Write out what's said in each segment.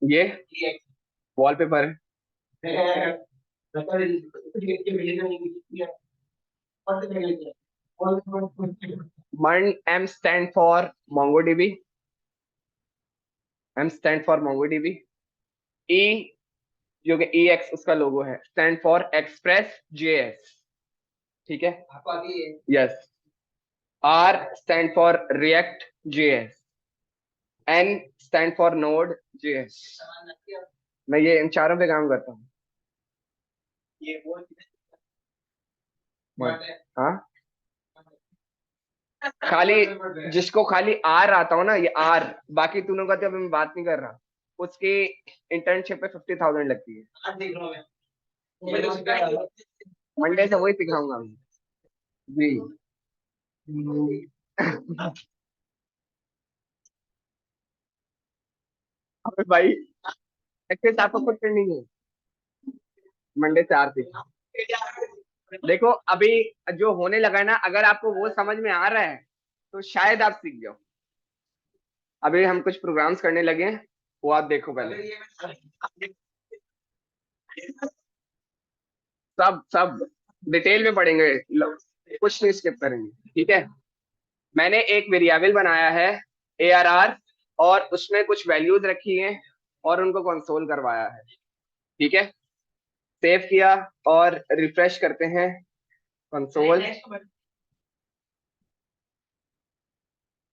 ये वॉलपेपर है। One M stand for MongoDB. M stand for MongoDB. E, जो कि ई एक्स उसका लोगो है, स्टैंड फॉर एक्सप्रेस जेएस। ठीक है। Yes. R stand for React JS. N stand for Node JS. मैं ये इन चारों पे काम करता हूँ। हाँ, खाली जिसको खाली आर आता हो ना, ये आर, बाकी तीनों का तो अभी मैं बात नहीं कर रहा, उसकी इंटर्नशिप पे 50,000 लगती है। मंडे से वही सिखाऊंगा मैं। जी। अबे भाई, प्रैक्टिस आपको खुद करनी है। मंडे से आरती। देखो अभी जो होने लगा है ना, अगर आपको वो समझ में आ रहा है तो शायद आप सीख जाओ। अभी हम कुछ प्रोग्राम्स करने लगे हैं, वो आप देखो पहले। सब सब डिटेल में पढ़ेंगे, कुछ नहीं स्किप करेंगे, ठीक है। मैंने एक वेरिएबल बनाया है, ARR, और उसमें कुछ वैल्यूज रखी हैं और उनको कंसोल करवाया है। ठीक है। सेव किया और रिफ्रेश करते हैं कंसोल।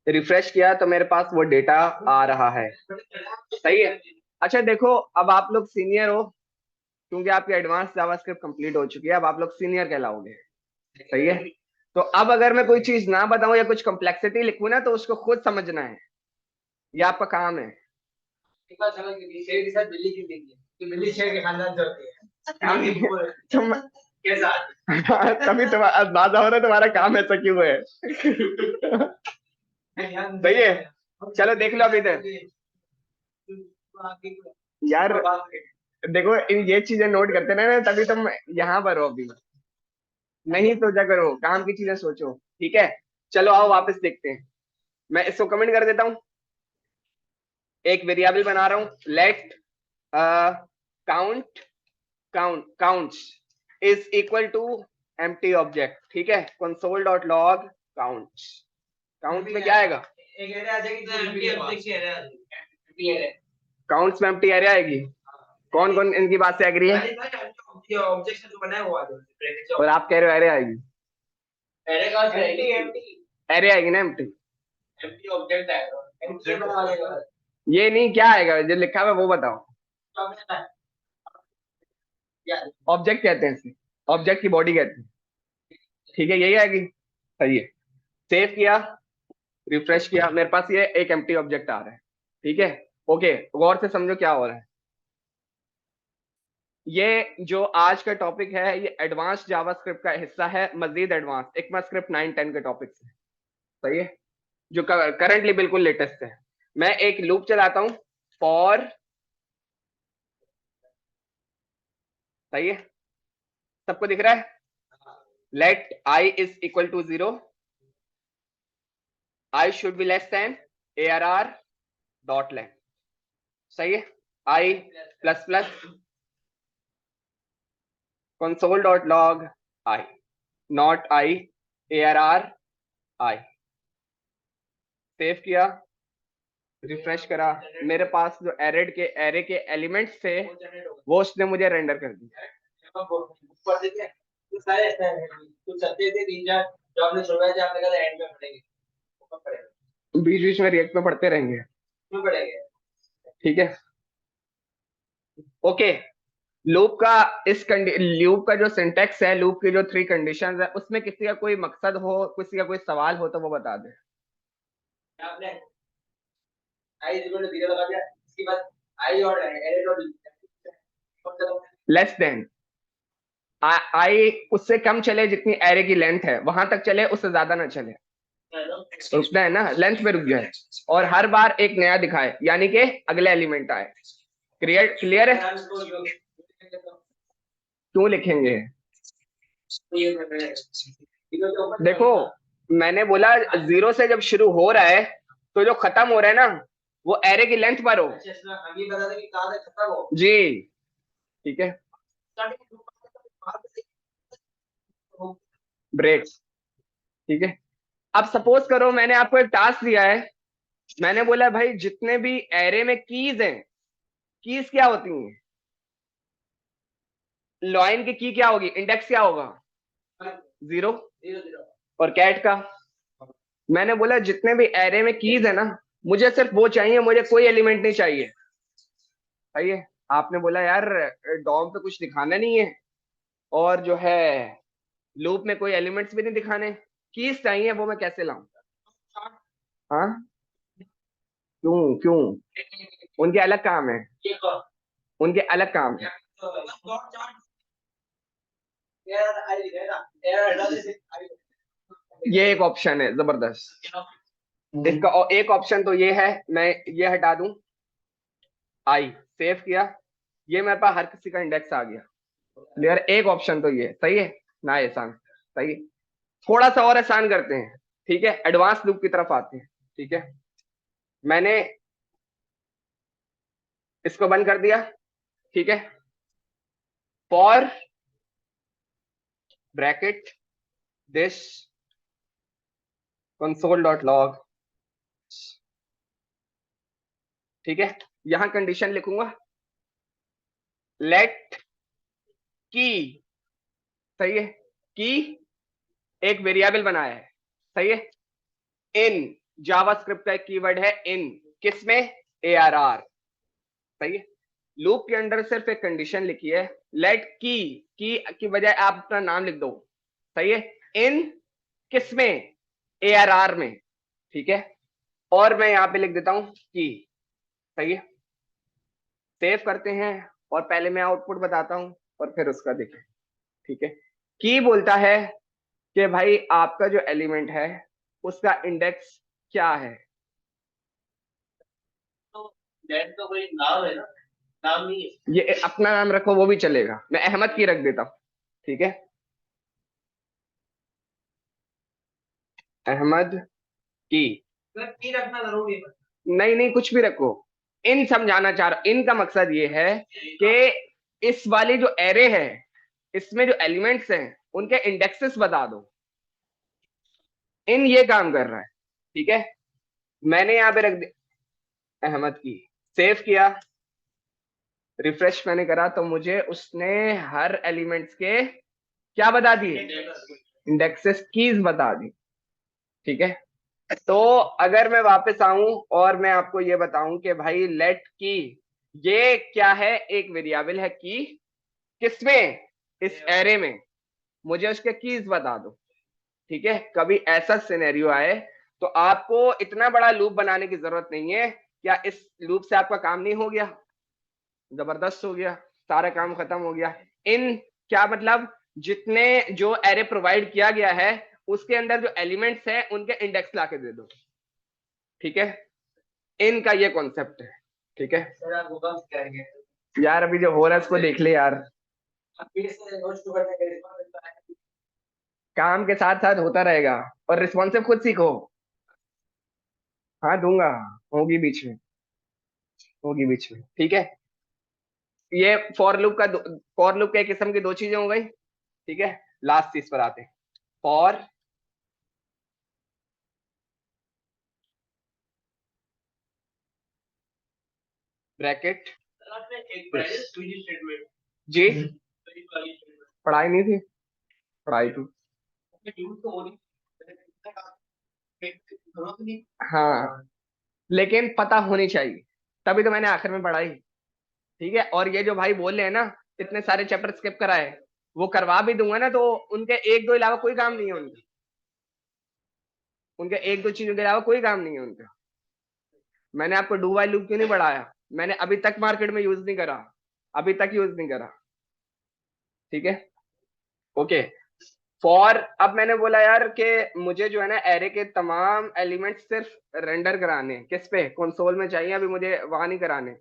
रिफ्रेश किया तो मेरे पास वो डेटा आ रहा है। सही है। अच्छा देखो, अब आप लोग सीनियर हो, क्योंकि आपकी एडवांस जावास्क्रिप्ट कंप्लीट हो चुकी है, अब आप लोग सीनियर कहलाओगे। सही है। तो अब अगर मैं कोई चीज ना बताऊं या कुछ कॉम्प्लेक्सिटी लिखूं ना, तो उसको खुद समझना है, ये आपका काम है। शेर के साथ बिल्ली क्यों देखी कि बिल्ली शेर के खानदान से होती है। तभी तुम्हारा अंदाजा हो रहा है तुम्हारा काम ऐसा क्यों है। सही है। चलो देख लो अभी इधर। यार देखो, इन ये चीजें नोट करते ना, तभी तुम यहाँ पर हो अभी। नहीं तो क्या करो, काम की चीजें सोचो। ठीक है। चलो आओ वापस देखते हैं। मैं इसको कमेंट कर देता हूँ। एक वेरिएबल बना रहा हूँ, let count, counts is equal to empty object. ठीक है। Console dot log counts. Count में क्या आएगा? एक एरे आ जाएगी, तो एम्प्टी ऑब्जेक्ट की एरे आ जाएगी। काउंट्स में एम्प्टी एरे आएगी। कौन कौन इनकी बात से एग्री है? ऑब्जेक्ट जो बनाया वो आ जाएगा। और आप कह रहे हो एरे आएगी? एरे का एरे आएगी ना, एम्प्टी। एम्प्टी ऑब्जेक्ट आएगा। ये नहीं, क्या आएगा जो लिखा हुआ है वो बताओ। ऑब्जेक्ट कहते हैं इसे, ऑब्जेक्ट की बॉडी कहते हैं। ठीक है, यही आएगी। सही है। सेव किया, रिफ्रेश किया, मेरे पास ये एक एम्प्टी ऑब्जेक्ट आ रहा है। ठीक है। ओके, गौर से समझो क्या हो रहा है। ये जो आज का टॉपिक है, ये एडवांस जावास्क्रिप्ट का हिस्सा है, मजीद एडवांस ECMAScript 9-10 के टॉपिक से। सही है। जो करंटली बिल्कुल लेटेस्ट है। मैं एक लूप चलाता हूं, फॉर। सही है। सबको दिख रहा है? Let I is equal to 0, I should be less than ARR dot length. सही है। I plus plus console dot log I, not I, ARR I. Save किया, रिफ्रेश करा, मेरे पास जो एरे के एलिमेंट्स थे वो उसने मुझे रेंडर कर दिया। बीच बीच में रिएक्ट में पढ़ते रहेंगे। ठीक है। ओके। लूप का लूप का जो सिंटेक्स है, लूप की जो 3 कंडीशंस है, उसमें किसी का कोई मकसद हो, किसी का कोई सवाल हो तो वो बता दे। लेस देन आई उससे कम चले, जितनी एरे की लेंथ है वहां तक चले, उससे ज्यादा ना चले। रुकना है ना, लेंथ पे रुक जाए। और हर बार एक नया दिखाए, यानी कि अगले एलिमेंट आए। क्लियर है? क्यों लिखेंगे? देखो, मैंने बोला 0 से जब शुरू हो रहा है तो जो खत्म हो रहा है ना वो एरे की लेंथ पर हो। जी ठीक है, ब्रेक। ठीक है, अब सपोज करो मैंने आपको एक टास्क दिया है, मैंने बोला भाई जितने भी एरे में कीज हैं, कीज क्या होती हैं, लॉइन की की क्या होगी, इंडेक्स क्या होगा, 0। और कैट का, मैंने बोला जितने भी एरे में कीज है ना, मुझे सिर्फ वो चाहिए, मुझे कोई एलिमेंट नहीं चाहिए। सही है, आपने बोला यार डॉम पे कुछ दिखाना नहीं है, और जो है लूप में कोई एलिमेंट्स भी नहीं दिखाने, कीज चाहिए, वो मैं कैसे लाऊं। हाँ, क्यों क्यों, उनके अलग काम है, उनके अलग काम है। ये एक ऑप्शन है जबरदस्त, इसका एक ऑप्शन तो ये है, मैं ये हटा दूं, आई सेव किया, ये मेरे पास हर किसी का इंडेक्स आ गया। क्लियर, एक ऑप्शन तो ये सही है ना, आसान सही है। थोड़ा सा और आसान करते हैं, ठीक है, एडवांस लूप की तरफ आते हैं। ठीक है, मैंने इसको बंद कर दिया। ठीक है, for bracket this console dot log. ठीक है, यहां कंडीशन लिखूंगा, लेट की, सही है, की एक वेरिएबल बनाया है, सही है, इन जावास्क्रिप्ट का एक कीवर्ड है इन, किसमें, ARR। सही है, लूप के अंदर सिर्फ एक कंडीशन लिखी है, लेट की बजाय आप अपना नाम लिख दो। सही है, इन किसमें, ARR में। ठीक है, और मैं यहां पे लिख देता हूं की। सही है, सेव करते हैं, और पहले मैं आउटपुट बताता हूं और फिर उसका देखें। ठीक है, की बोलता है कि भाई आपका जो एलिमेंट है उसका इंडेक्स क्या है। तो दैट तो कोई नाम है ना, नाम नहीं है, ये अपना नाम रखो वो भी चलेगा, मैं अहमद की रख देता हूँ। ठीक है, अहमद की रखना जरूरी है, नहीं नहीं कुछ भी रखो, इन समझाना चाह रहा, इन का मकसद ये है कि इस वाली जो एरे है इसमें जो एलिमेंट्स हैं उनके इंडेक्सेस बता दो, इन ये काम कर रहा है। ठीक है, मैंने यहाँ पे रख दिया अहमद की, सेव किया, रिफ्रेश मैंने करा तो मुझे उसने हर एलिमेंट्स के क्या बता दिए, इंडेक्सेस कीज बता दी। ठीक है, तो अगर मैं वापस आऊं और मैं आपको ये बताऊं कि भाई लेट की ये क्या है, एक वेरिएबल है की, किसमें, इस एरे में, मुझे उसके कीज बता दो। ठीक है, कभी ऐसा सिनेरियो आए तो आपको इतना बड़ा लूप बनाने की जरूरत नहीं है, क्या इस लूप से आपका काम नहीं हो गया, जबरदस्त हो गया, सारा काम खत्म हो गया। इन क्या मतलब, जितने जो एरे प्रोवाइड किया गया है उसके अंदर जो एलिमेंट्स हैं उनके इंडेक्स लाके दे दो। ठीक है, इनका ये कॉन्सेप्ट है। ठीक है यार, अभी जो हो रहा है उसको देख ले यार, काम के साथ साथ होता रहेगा, और रिस्पॉन्सिव खुद सीखो। हाँ दूंगा, होगी बीच में, होगी बीच में। ठीक है, ये फॉर लूप के किस्म की दो चीजें हो गई। ठीक है, लास्ट चीज पर आते हैं, फॉर ब्रैकेट जी, पढ़ाई नहीं थी, पढ़ाई थी। हाँ, लेकिन पता होनी चाहिए, तभी तो मैंने आखिर में पढ़ाई। ठीक है, और ये जो भाई बोल रहे हैं ना इतने सारे चैप्टर स्किप कराए, वो करवा भी दूंगा ना तो उनके एक दो अलावा कोई काम नहीं है उनका, उनके एक दो चीजों के अलावा कोई काम नहीं है उनका। मैंने आपको डू वाइल लूप क्यों नहीं पढ़ाया, मैंने अभी तक मार्केट में यूज नहीं करा, अभी तक यूज नहीं करा। ठीक है, ओके, फॉर, अब मैंने बोला यार कि मुझे जो है ना एरे के तमाम एलिमेंट सिर्फ रेंडर कराने किस पे, कंसोल में चाहिए, अभी मुझे वहां नहीं कराने,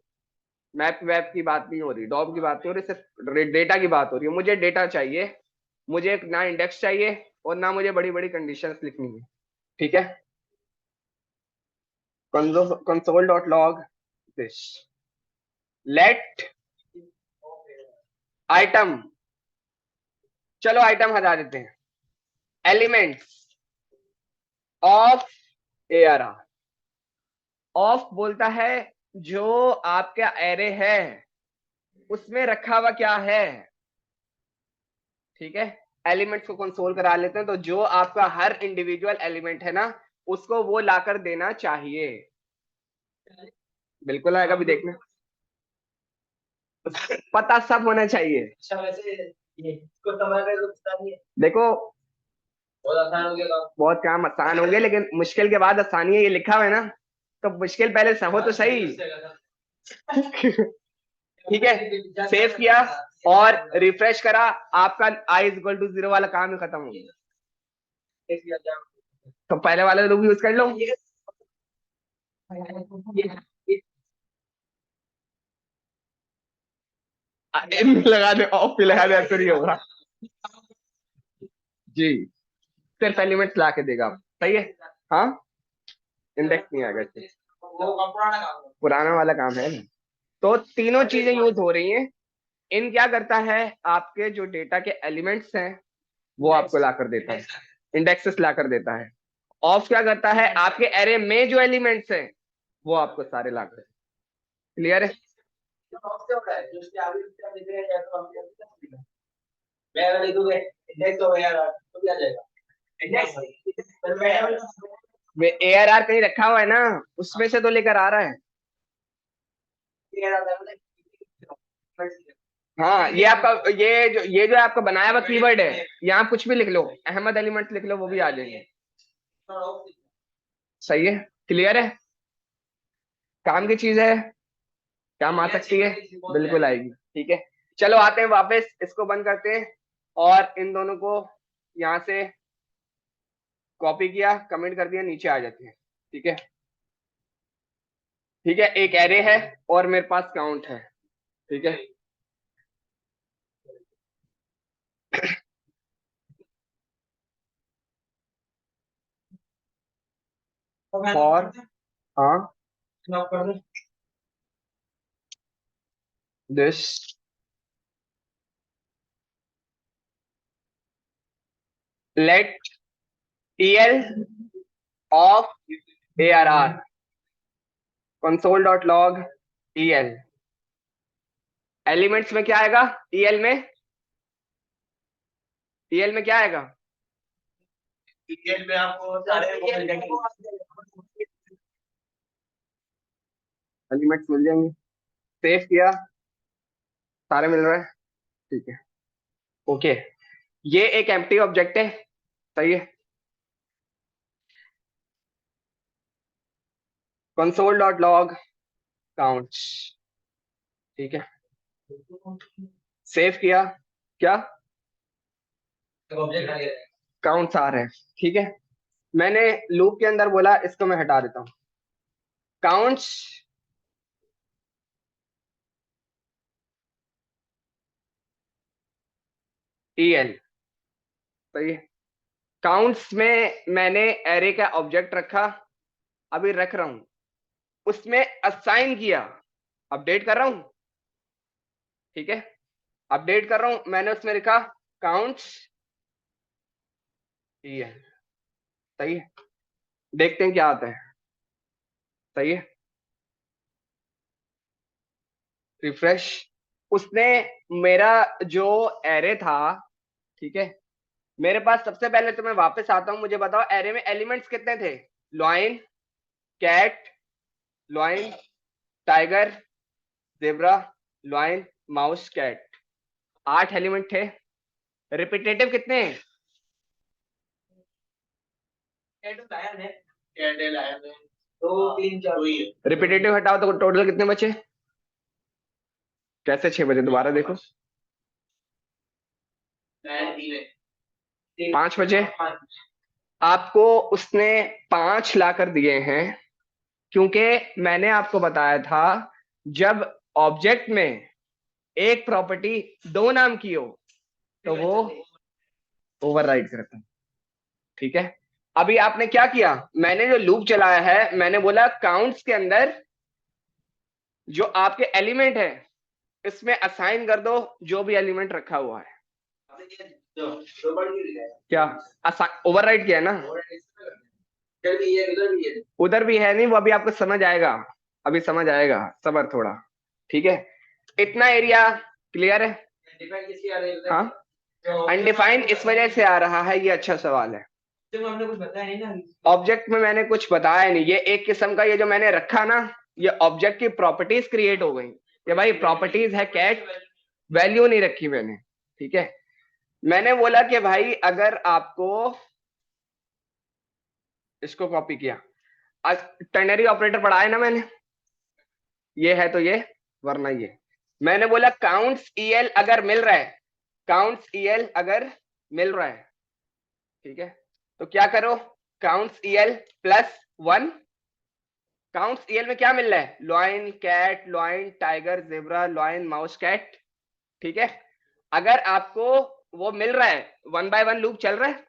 मैप वेब की बात नहीं हो रही, डॉब की बात नहीं हो रही, सिर्फ डेटा की बात हो रही है, मुझे डेटा चाहिए, मुझे एक ना इंडेक्स चाहिए और ना मुझे बड़ी बड़ी कंडीशंस लिखनी है। ठीक है, console.log this, let आइटम, चलो आइटम हटा देते हैं, एलिमेंट्स ऑफ ARR। ऑफ बोलता है जो आपका एरे है उसमें रखा हुआ क्या है, ठीक है। एलिमेंट्स को कंसोल करा लेते हैं, तो जो आपका हर इंडिविजुअल एलिमेंट है ना उसको वो लाकर देना चाहिए। बिल्कुल आएगा, भी देखना, पता सब होना चाहिए। अच्छा वैसे ये इसको देखो बहुत आसान हो गया, बहुत काम आसान हो गया, लेकिन मुश्किल के बाद आसानी है, ये लिखा हुआ है ना, तो मुश्किल पहले सब हो तो सही। ठीक है, सेव किया और रिफ्रेश करा, आपका i इक्वल टू 0 वाला काम ही खत्म हो गया। तो पहले वाले लोग यूज कर लो, लगा दे, ऑफ भी लगा दे तो नहीं होगा जी, सिर्फ एलिमेंट्स ला के देगा, सही है। हाँ, इंडेक्स नहीं आएगा, पुराना वाला काम है। तो तीनों चीजें यूज हो रही हैं। इन क्या करता है, आपके जो डेटा के एलिमेंट्स हैं वो आपको लाकर देता है, इंडेक्सेस लाकर देता है। ऑफ क्या करता है, आपके एरे में जो एलिमेंट्स हैं वो आपको सारे लाकर, क्लियर है। मैं अगर लिखूंगा इंडेक्स ऑफ ARR तो क्या जाएगा, इंडेक्स ARR कहीं रखा हुआ है ना, उसमें से तो लेकर आ रहा है। हाँ, ये आपका ये जो आपका बनाया हुआ कीवर्ड है, यहाँ कुछ भी लिख लो, अहमद एलिमेंट लिख लो, वो भी आ जाएंगे। सही है, क्लियर है, काम की चीज है, काम आ सकती है, बिल्कुल आएगी। ठीक है, चलो आते हैं वापस, इसको बंद करते हैं और इन दोनों को यहाँ से कॉपी किया, कमेंट कर दिया, नीचे आ जाते हैं। ठीक है, ठीक है, एक एरे है और मेरे पास काउंट है। ठीक है, और हाँ, this let TL of ARR console.log tel, elements में क्या आएगा, टीएल में क्या आएगा, टीएल में आपको सारे एलिमेंट्स मिल जाएंगे। सेव किया, सारे मिल रहे हैं, ठीक है, ओके। ये एक एम्प्टी ऑब्जेक्ट है, सही है। console.log counts, ठीक है, सेव किया, क्या काउंट्स आ रहे हैं, ठीक है। मैंने लूप के अंदर बोला, इसको मैं हटा देता हूं, काउंट्स टीएल, सही है। काउंट्स में मैंने एरे का ऑब्जेक्ट रखा, अभी रख रहा हूं, उसमें असाइन किया, अपडेट कर रहा हूं, ठीक है, अपडेट कर रहा हूं, मैंने उसमें लिखा काउंट्स टीएल, सही है। देखते हैं क्या आता है, सही है, रिफ्रेश। उसने मेरा जो एरे था, ठीक है, मेरे पास सबसे पहले तो मैं वापस आता हूं, मुझे बताओ एरे में एलिमेंट्स कितने थे, lion, cat, lion, tiger, zebra, lion, mouse, cat, 8 element थे। रिपीटेटिव कितने हैं, रिपीटेटिव हटाओ तो टोटल कितने बचे, कैसे 6 बजे, दोबारा देखो, 5 बजे। आपको उसने 5 लाकर दिए हैं, क्योंकि मैंने आपको बताया था जब ऑब्जेक्ट में एक प्रॉपर्टी 2 नाम की हो तो वो ओवरराइड करता है, ठीक है। अभी आपने क्या किया, मैंने जो लूप चलाया है, मैंने बोला काउंट्स के अंदर जो आपके एलिमेंट है इसमें असाइन कर दो जो भी एलिमेंट रखा हुआ है। क्या ओवरराइट किया है ना, उधर भी है नहीं, वो अभी आपको समझ आएगा, अभी समझ आएगा, सबर थोड़ा। ठीक है, इतना एरिया क्लियर है। हाँ, अनडिफाइंड इस वजह से आ रहा है, ये अच्छा सवाल है। हमने कुछ बताया नहीं ना ऑब्जेक्ट में, मैंने कुछ बताया नहीं, ये एक किस्म का, ये जो मैंने रखा ना, ये ऑब्जेक्ट की प्रॉपर्टीज क्रिएट हो गई। ये भाई प्रॉपर्टीज है कैट, वैल्यू नहीं रखी मैंने। ठीक है, मैंने बोला कि भाई अगर आपको, इसको कॉपी किया, आज टर्नरी ऑपरेटर पढ़ा है ना मैंने, ये है तो ये, वरना ये। मैंने बोला काउंट्स ईएल अगर मिल रहा है, काउंट्स ईएल अगर मिल रहा है, ठीक है, तो क्या करो, counts EL plus 1। Counts EL में क्या मिल रहा है, lion cat, lion tiger, zebra, lion mouse cat. ठीक है, अगर आपको वो मिल रहा है, 1 बाय 1 लूप चल रहा है,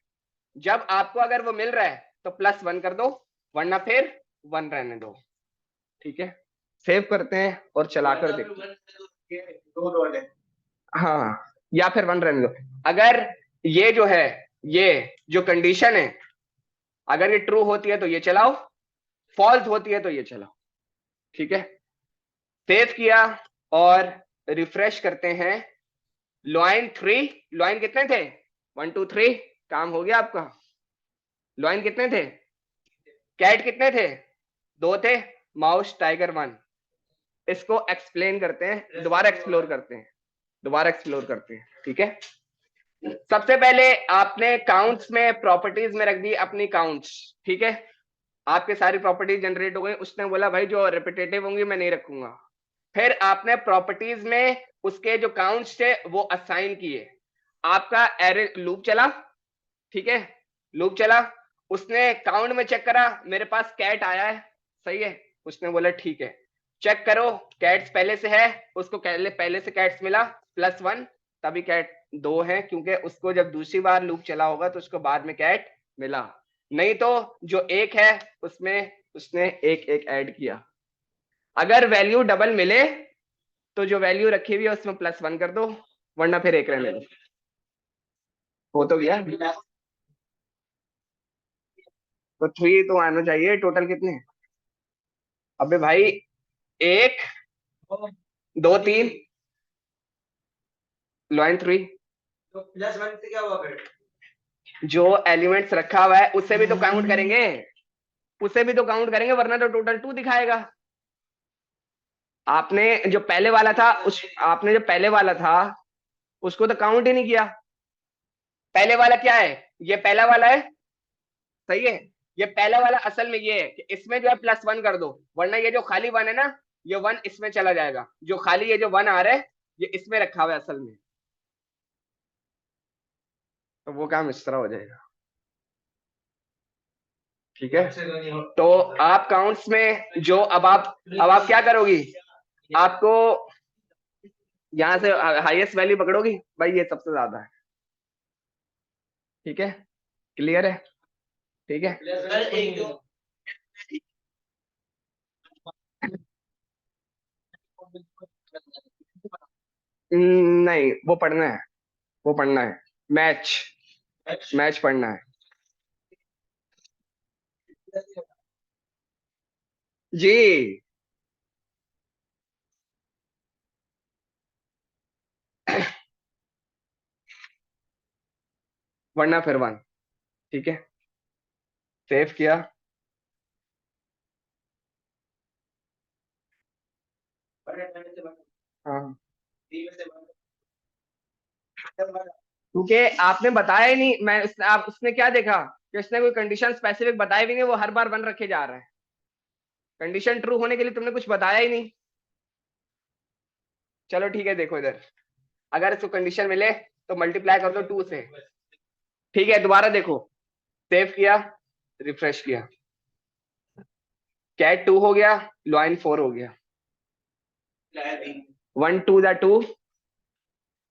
जब आपको अगर वो मिल रहा है तो +1 कर दो, वरना फिर 1 रहने दो। ठीक है, सेव करते हैं और चलाकर देखते हैं। हाँ, या फिर 1 रहने दो। अगर ये जो है, ये जो कंडीशन है, अगर ये ट्रू होती है तो ये चलाओ, फॉल्स होती है तो ये चलाओ। ठीक है, सेव किया और रिफ्रेश करते हैं। लॉइन 3, लॉइन कितने थे, 1 2 3, काम हो गया आपका। लॉइन कितने थे, कैट कितने थे, 2 थे, माउस टाइगर 1। इसको एक्सप्लेन करते हैं, दोबारा एक्सप्लोर करते हैं, दोबारा एक्सप्लोर करते हैं। ठीक है, सबसे पहले आपने काउंट्स में प्रॉपर्टीज में रख दी अपनी काउंट्स। ठीक है, आपके सारी प्रॉपर्टीज जनरेट हो गई, उसने बोला भाई जो रिपीटेटिव होंगी मैं नहीं रखूंगा। फिर आपने प्रॉपर्टीज में उसके जो काउंट्स थे वो असाइन किए, आपका एरे लूप चला। ठीक है, लूप चला, उसने काउंट में चेक करा, मेरे पास कैट आया है, सही है, उसने बोला ठीक है, चेक करो कैट्स पहले से है, उसको पहले से कैट्स मिला +1, तभी कैट 2 है, क्योंकि उसको जब दूसरी बार लूप चला होगा तो उसको बाद में कैट मिला, नहीं तो जो एक है उसमें उसने एक एक ऐड किया। अगर वैल्यू डबल मिले तो जो वैल्यू रखी हुई है उसमें +1 कर दो, वरना फिर एक रहने दो। हो तो गया, तो 3 तो आना चाहिए, टोटल कितने, अबे भाई 1 2 3, लॉइन 3, तो +1 से क्या हुआ फिर, जो एलिमेंट्स रखा हुआ है उसे भी तो काउंट करेंगे, उसे भी तो काउंट करेंगे, वरना तो टोटल 2 दिखाएगा। आपने जो पहले वाला था उस, आपने जो पहले वाला था उसको तो काउंट ही नहीं किया। पहले वाला क्या है, ये पहला वाला है, सही है, ये पहला वाला असल में ये है कि इसमें जो है +1 कर दो, वरना ये जो खाली 1 है ना, ये 1 इसमें चला जाएगा, जो खाली ये जो 1 आ रहा है ये इसमें रखा हुआ है असल में, तो वो काम इस तरह हो जाएगा। ठीक है, तो आप काउंट्स में जो अब आप क्या करोगी, आपको यहां से हाईएस्ट वैल्यू पकड़ोगी, भाई ये सबसे ज्यादा है। ठीक है, क्लियर है, ठीक है। नहीं, वो पढ़ना है, वो पढ़ना है, मैच, मैच पढ़ना है जी। वरना फिर 1। ठीक है, सेव किया, हाँ, क्योंकि आपने बताया ही नहीं, मैं आप उसने क्या देखा कि उसने कोई कंडीशन स्पेसिफिक बताई भी नहीं, वो हर बार 1 रखे जा रहा है, कंडीशन ट्रू होने के लिए तुमने कुछ बताया ही नहीं। चलो ठीक है, देखो इधर, अगर इसको कंडीशन मिले तो मल्टीप्लाई कर दो 2 से। ठीक है, दोबारा देखो, सेव किया, रिफ्रेश किया, कैट 2 हो गया, लॉइन 4 हो गया, 1 2 द 2,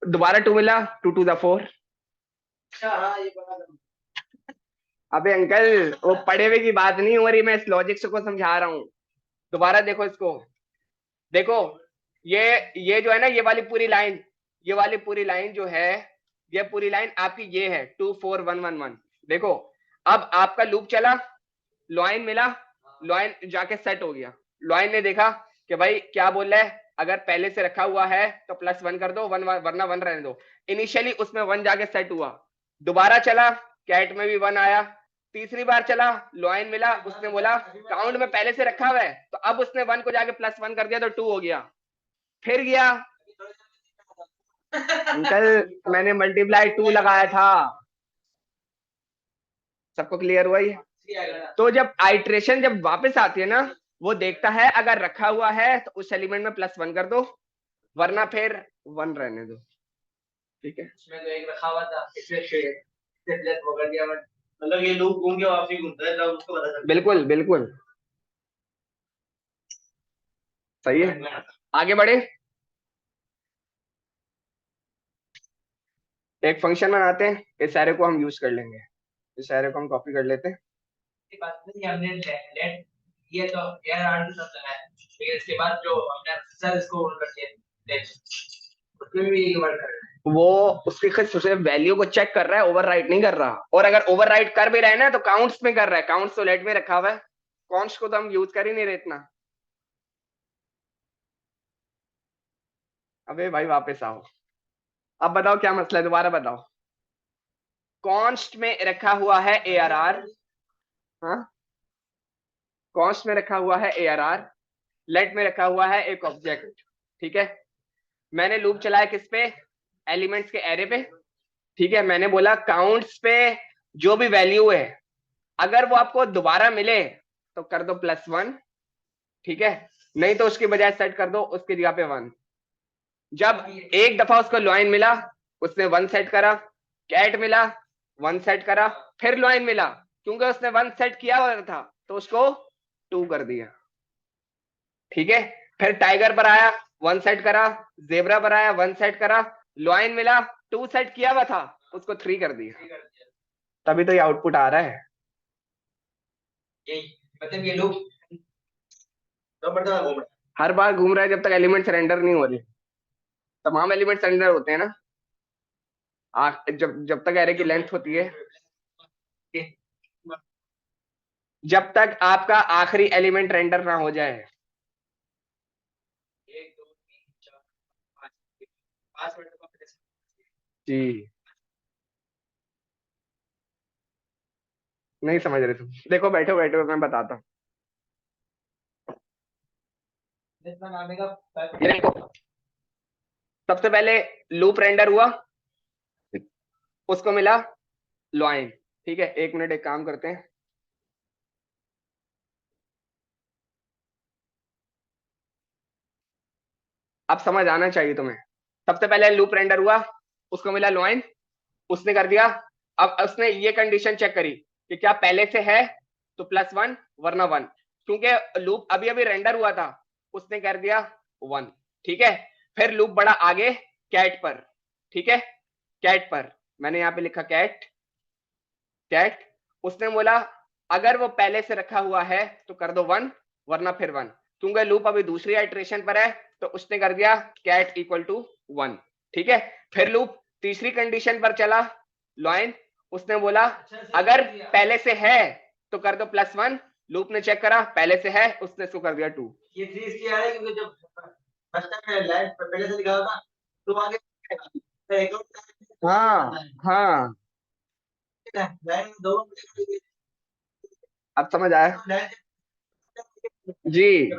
दोबारा 2 मिला, 2 2 द 4। अबे अंकल, वो पढ़े हुए की बात नहीं हो रही, मैं इस लॉजिक से को समझा रहा हूँ। दोबारा देखो इसको। देखो, ये ये जो है ना, ये वाली पूरी लाइन, ये वाली पूरी लाइन जो है, ये पूरी लाइन आपकी ये है 2 4 1 1 1। देखो, अब आपका लूप चला, लॉइन मिला, लॉइन जाके सेट हो गया। लॉइन ने देखा कि भाई क्या बोल रहा है, अगर पहले से रखा हुआ है तो +1 कर दो, वन वरना 1 रहने दो। इनिशियली उसमें 1 जाके सेट हुआ, दोबारा चला, कैट में भी 1 आया, तीसरी बार चला, लॉइन मिला, उसने बोला काउंट में पहले से रखा हुआ है, तो अब उसने 1 को जाके +1 कर दिया तो 2 हो गया। फिर गया, अंकल मैंने मल्टीप्लाई 2 लगाया था। सबको क्लियर हुआ ये? तो जब आइट्रेशन जब वापस आती है ना, वो देखता है अगर रखा हुआ है तो उस एलिमेंट में +1 कर दो, वरना फिर 1 रहने दो। ठीक है, इसमें तो एक रखा हुआ था, इसमें प्लस वो कर दिया, मतलब ये लूप घूम के वापस घूमता है, तब उसको पता चलता है। बिल्कुल बिल्कुल सही है। आगे बढ़े, एक फंक्शन बनाते हैं, इस सारे को हम यूज कर लेंगे, इस सारे को हम कॉपी कर लेते हैं। बात नहीं, हमने लेट ये तो यार आर्ट सब लगा है, लेकिन इसके बाद जो हमने सर इसको रोल करके लेट उसमें भी एक वर्ड कर रहे हैं, वो उसकी सिर्फ वैल्यू को चेक कर रहा है, ओवरराइट नहीं कर रहा। और अगर ओवरराइट कर भी रहे ना तो काउंट्स में कर रहा है, काउंट्स तो लेट में रखा हुआ है, कॉन्स्ट को तो हम यूज कर ही नहीं रहे इतना। अबे भाई वापस आओ, अब बताओ क्या मसला है, दोबारा बताओ। कॉन्स्ट में रखा हुआ है ARR, हाँ, कॉन्स्ट में रखा हुआ है ARR, लेट में रखा हुआ है एक ऑब्जेक्ट। ठीक है, मैंने लूप चलाया किस पे, एलिमेंट्स के एरे पे। ठीक है, मैंने बोला काउंट्स पे जो भी वैल्यू है, अगर वो आपको दोबारा मिले तो कर दो +1, ठीक है, नहीं तो उसके बजाय सेट कर दो उसकी जगह पे 1। जब एक दफा उसको लॉइन मिला, उसने 1 सेट करा, कैट मिला, 1 सेट करा, फिर लॉइन मिला, क्योंकि उसने 1 सेट किया हुआ था तो उसको 2 कर दिया। ठीक है, फिर टाइगर पर आया, 1 सेट करा, जेबरा पर आया, 1 सेट करा, लॉइन मिला, 2 सेट किया हुआ था, उसको 3 कर दिया। तभी तो ये आउटपुट आ रहा है। यही मतलब ये लूप हर बार घूम रहा है जब तक एलिमेंट सरेंडर नहीं हो रहे। तमाम एलिमेंट सरेंडर होते हैं ना, जब जब तक एरे की लेंथ होती है, जब तक आपका आखिरी एलिमेंट रेंडर ना हो जाए। 1 2 3 4 5 जी, नहीं समझ रहे तुम, देखो बैठो बैठो मैं बताता हूँ। ये देखो, सबसे पहले लूप रेंडर हुआ, उसको मिला लॉइन। ठीक है, 1 मिनट एक काम करते हैं, अब समझ आना चाहिए तुम्हें। सबसे पहले लूप रेंडर हुआ, उसको मिला लॉइन, उसने कर दिया। अब उसने ये कंडीशन चेक करी कि क्या पहले से है तो +1 वरना 1, क्योंकि लूप अभी अभी रेंडर हुआ था, उसने कर दिया 1। ठीक है, फिर लूप बढ़ा आगे कैट पर। ठीक है, कैट पर मैंने यहाँ पे लिखा कैट, कैट, उसने बोला अगर वो पहले से रखा हुआ है तो कर दो 1 वरना फिर 1, क्योंकि लूप अभी दूसरी आइट्रेशन पर है तो उसने कर दिया कैट इक्वल टू 1। ठीक है, फिर लूप तीसरी कंडीशन पर चला, लॉइन, उसने बोला अगर पहले से है तो कर दो +1, लूप ने चेक करा पहले से है, उसने इसको कर दिया 2। ये 3 इसलिए आ रहा है क्योंकि जब फर्स्ट टाइम लाइन पहले से लिखा होता तो आगे, हाँ हाँ, अब समझ आया जी।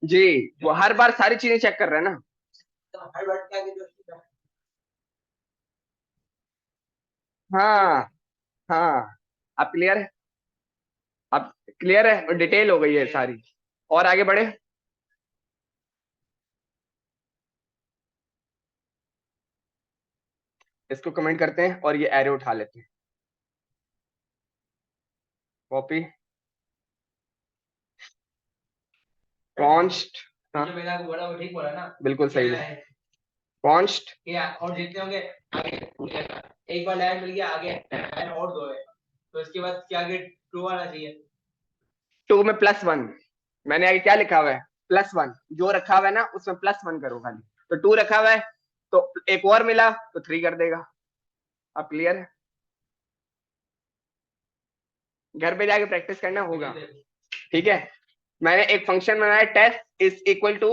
जी, वो हर बार सारी चीजें चेक कर रहे हैं ना। हाँ हाँ, अब क्लियर है, अब क्लियर है, डिटेल हो गई है सारी। और आगे बढ़े, इसको कमेंट करते हैं और ये एरो उठा लेते हैं, कॉपी, कॉन्स्ट, हाँ जो मैंने आपको बोला वो ठीक बोला ना, बिल्कुल सही है, कॉन्स्ट, और जितने होंगे आगे, एक बार लाइन मिल गया आगे लाइन और दो है, तो इसके बाद क्या आगे ट्रू आना चाहिए। 2 में +1, मैंने आगे क्या लिखा हुआ है, +1, जो रखा हुआ है ना उसमें +1 करो खाली। तो 2 रखा हुआ है तो एक और मिला तो 3 कर देगा। अब क्लियर है, घर पे जाके प्रैक्टिस करना होगा। ठीक है, मैंने एक फंक्शन बनाया, test is equal to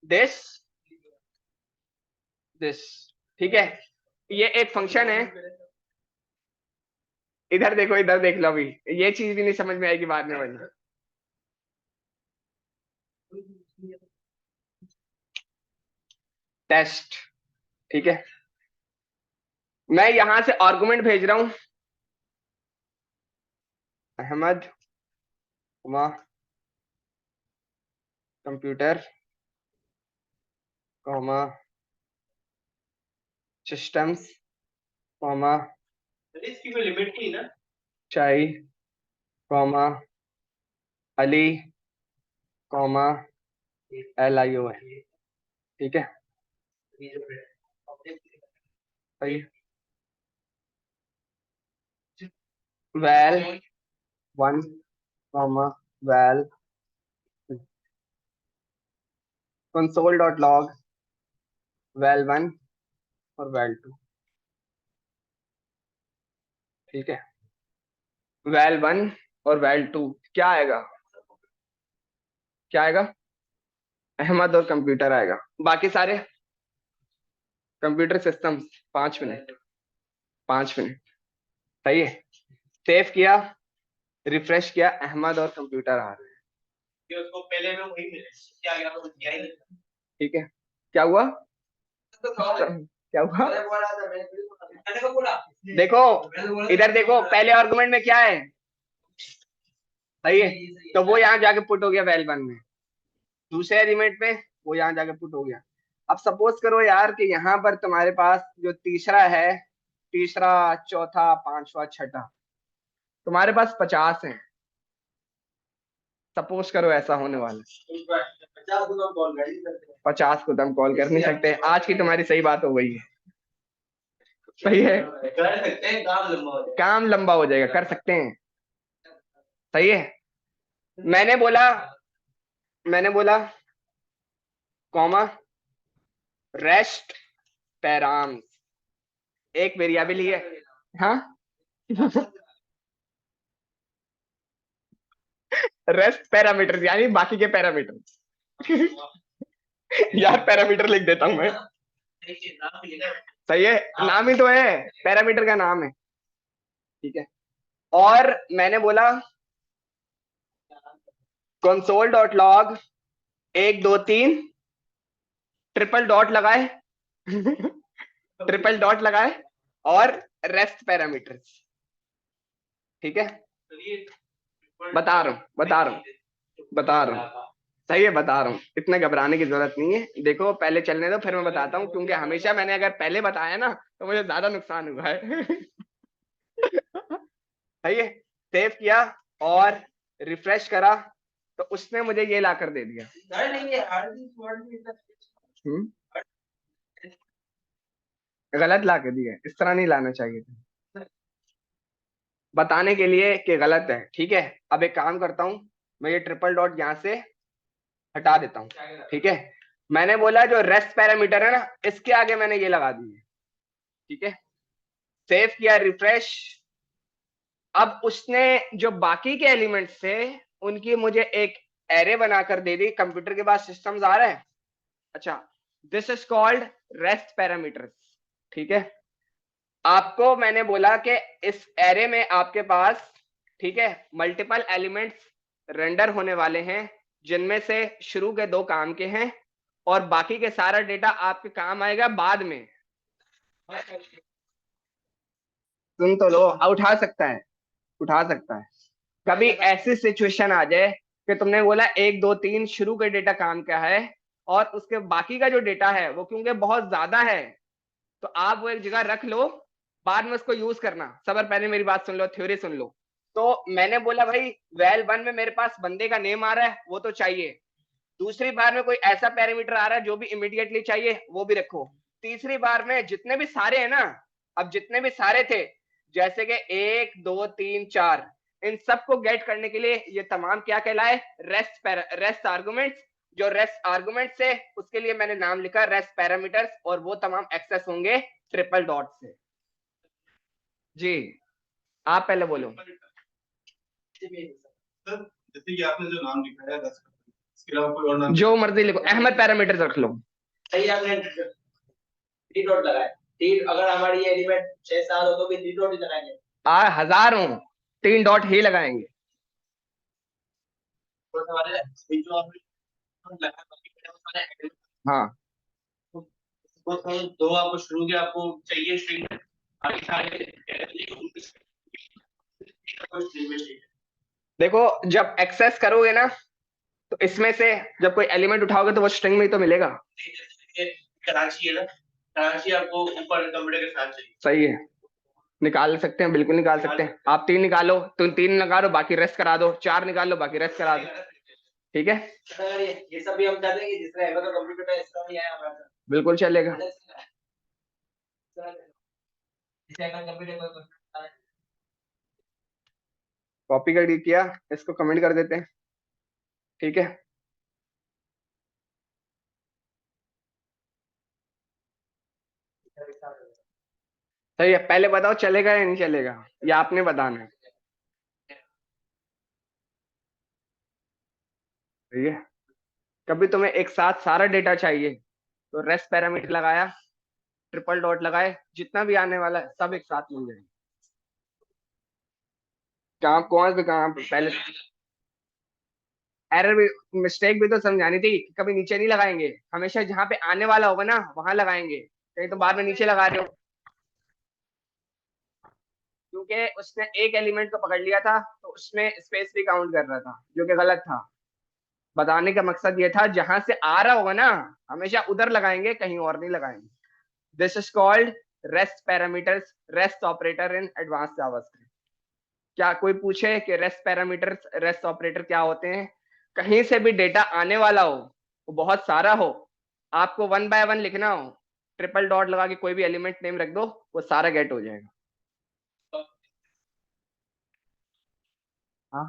this this. ठीक है, ये एक फंक्शन है। इधर देखो, इधर देख लो, अभी ये चीज भी नहीं समझ में आएगी बाद में वरना। टेस्ट, ठीक है, मैं यहां से आर्गुमेंट भेज रहा हूं, Ahmed computer comma systems comma इसकी कोई लिमिट नहीं ना। चाई कॉमा अली कॉमा LIO है। ठीक है, सही, val 1 comma val console dot log val 1 और वैल 2। ठीक है, वैल 1 और वैल 2 क्या आएगा, क्या आएगा, अहमद और कंप्यूटर आएगा। बाकी सारे कंप्यूटर सिस्टम्स 5 मिनट, 5 मिनट। सही है, सेव किया, रिफ्रेश किया, अहमद और कंप्यूटर आ रहे हैं। कि उसको पहले में वही मिले, क्या गया तो दिया ही नहीं। ठीक है, क्या हुआ, तो क्या हुआ, मैंने को बोला देखो इधर देखो, पहले आर्गुमेंट में क्या है, सही है, तो वो यहाँ जाके पुट हो गया वैल 1 में, दूसरे एलिमेंट में वो यहाँ जाके पुट हो गया। अब सपोज करो यार कि यहाँ पर तुम्हारे पास जो तीसरा है, तीसरा चौथा पांचवा छठा, तुम्हारे पास 50 है, सपोज करो ऐसा होने वाला है। 50 को तुम कॉल कर नहीं सकते, आज की तुम्हारी सही बात हो गई है। सही है, कर सकते हैं, काम लंबा हो जाएगा, कर सकते हैं। सही है, मैंने बोला, मैंने बोला कॉमा रेस्ट पैराम्स, एक वेरिएबल ही है। हाँ रेस्ट पैरामीटर यानी बाकी के पैरामीटर यार पैरामीटर लिख देता हूं मैं। सही है, नाम ही तो है, पैरामीटर का नाम है। ठीक है, और मैंने बोला console dot log 1 2 3 triple dot लगाए ट्रिपल डॉट लगाए और रेस्ट पैरामीटर्स। ठीक है, बता रहा हूं, बता रहा हूं, बता रहा हूं, सही है, बता रहा हूँ, इतना घबराने की जरूरत नहीं है। देखो पहले चलने दो फिर मैं बताता हूँ, क्योंकि हमेशा मैंने अगर पहले बताया ना तो मुझे ज्यादा नुकसान हुआ है सही है, सेव किया और रिफ्रेश करा तो उसने मुझे ये ला कर दे दिया। गलत ला के दिया, इस तरह नहीं लाना चाहिए था, बताने के लिए कि गलत है। ठीक है, अब एक काम करता हूँ, मैं ये ट्रिपल डॉट यहाँ से हटा देता हूँ। ठीक है, मैंने बोला जो रेस्ट पैरामीटर है ना इसके आगे मैंने ये लगा दी है। ठीक है, सेव किया, रिफ्रेश, अब उसने जो बाकी के एलिमेंट्स थे उनकी मुझे एक एरे बनाकर दे दी। कंप्यूटर के पास सिस्टम्स आ रहा है, अच्छा, this is called rest parameters. ठीक है, आपको मैंने बोला कि इस एरे में आपके पास, ठीक है, मल्टीपल एलिमेंट्स रेंडर होने वाले हैं, जिनमें से शुरू के 2 काम के हैं और बाकी के सारा डेटा आपके काम आएगा बाद में। सुन तो लो, उठा सकता है, उठा सकता है। कभी ऐसी सिचुएशन आ जाए कि तुमने बोला 1 2 3 शुरू के डेटा काम क्या है और उसके बाकी का जो डेटा है वो क्योंकि बहुत ज्यादा है तो आप वो एक जगह रख लो, बाद में उसको यूज करना। सबर पहले मेरी बात सुन लो, थ्योरी सुन लो। तो मैंने बोला भाई वैल 1 में मेरे पास बंदे का नेम आ रहा है वो तो चाहिए, दूसरी बार में कोई ऐसा पैरामीटर आ रहा है जो भी इमीडिएटली चाहिए वो भी रखो, तीसरी बार में जितने भी सारे हैं ना, अब जितने भी सारे थे जैसे कि 1 2 3 4, इन सबको गेट करने के लिए ये तमाम क्या कहलाए, रेस्ट आर्गुमेंट्स। जो रेस्ट आर्गुमेंट्स है उसके लिए मैंने नाम लिखा रेस्ट पैरामीटर्स, और वो तमाम एक्सेस होंगे ट्रिपल डॉट से। जी आप पहले बोलो। जैसे कि आपने जो नाम लिखा है 10, इसके अलावा कोई और नाम? जो मर्जी लिखो, अहमद पैरामीटर्स रख लो। सही आपने डी डॉट लगाया। डी अगर हमारी एलिमेंट 6 7 हो तो भी डी डॉट ही लगाएंगे। हजार हो 3 डॉट ही लगाएंगे। तो हमारे जो आपने लगा बाकी हाँ वो दो आपको शुरू के आपको चाहिए स्ट्रिंग, बाकी सारे देखो जब एक्सेस करोगे ना तो इसमें से जब कोई एलिमेंट उठाओगे तो वो स्ट्रिंग में ही तो मिलेगा। कराची है ना, कराची आपको ऊपर कंप्यूटर के साथ चाहिए। सही है, निकाल सकते हैं, बिल्कुल निकाल सकते हैं। आप 3 निकालो, तुम 3 निकालो, बाकी रेस्ट करा दो। 4 निकालो, बाकी रेस्ट करा दो। ठीक है, ये सब भी हम चाहते हैं कि जिस तरह कंप्यूटर है इस तरह ही आया हमारा। बिल्कुल चलेगा। कॉपी कर किया, इसको कमेंट कर देते हैं। ठीक है, सही है। पहले बताओ चलेगा या नहीं चलेगा, या आपने बताना है। ठीक है, कभी तुम्हें एक साथ सारा डेटा चाहिए तो रेस्ट पैरामीटर लगाया, ट्रिपल डॉट लगाए, जितना भी आने वाला है सब एक साथ मिल जाएगा। कहाँ कौन से कहाँ पहले एरर भी, मिस्टेक भी तो समझानी थी। कभी नीचे नहीं लगाएंगे, हमेशा जहां पे आने वाला होगा ना वहां लगाएंगे। कहीं तो बाद में नीचे लगा रहे हो, क्योंकि उसने एक एलिमेंट को पकड़ लिया था तो उसमें स्पेस भी काउंट कर रहा था, जो कि गलत था। बताने का मकसद ये था जहां से आ रहा होगा ना हमेशा उधर लगाएंगे, कहीं और नहीं लगाएंगे। This is called rest parameters, rest operator in advance JavaScript. क्या कोई पूछे कि रेस्ट पैरामीटर्स, रेस्ट ऑपरेटर क्या होते हैं? कहीं से भी डेटा आने वाला हो, वो बहुत सारा हो, आपको 1 बाय 1 लिखना हो, ट्रिपल डॉट लगा के कोई भी एलिमेंट नेम रख दो, वो सारा गेट हो जाएगा। हाँ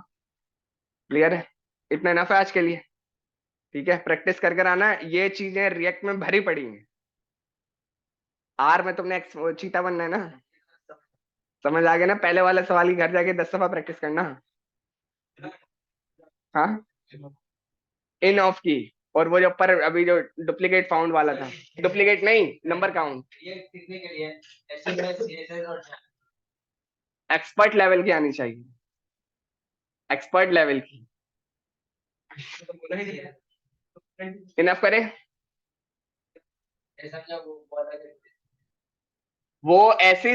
क्लियर है, इतना इनफ है आज के लिए। ठीक है, प्रैक्टिस कर कर आना, ये चीजें रिएक्ट में भरी पड़ी हैं। आर में तुमने चीता बनना है ना, समझ आ गया ना? पहले वाला सवाल ही घर जाके 10 दफा प्रैक्टिस करना। हाँ, इन ऑफ की, और वो जो ऊपर अभी जो डुप्लीकेट फाउंड वाला था, डुप्लीकेट नहीं, नंबर काउंट। ये कितने के लिए एसएमएस सीएसएस और एक्सपर्ट लेवल की आनी चाहिए, एक्सपर्ट लेवल की। इनफ करें, ऐसा क्या वो वो ऐसी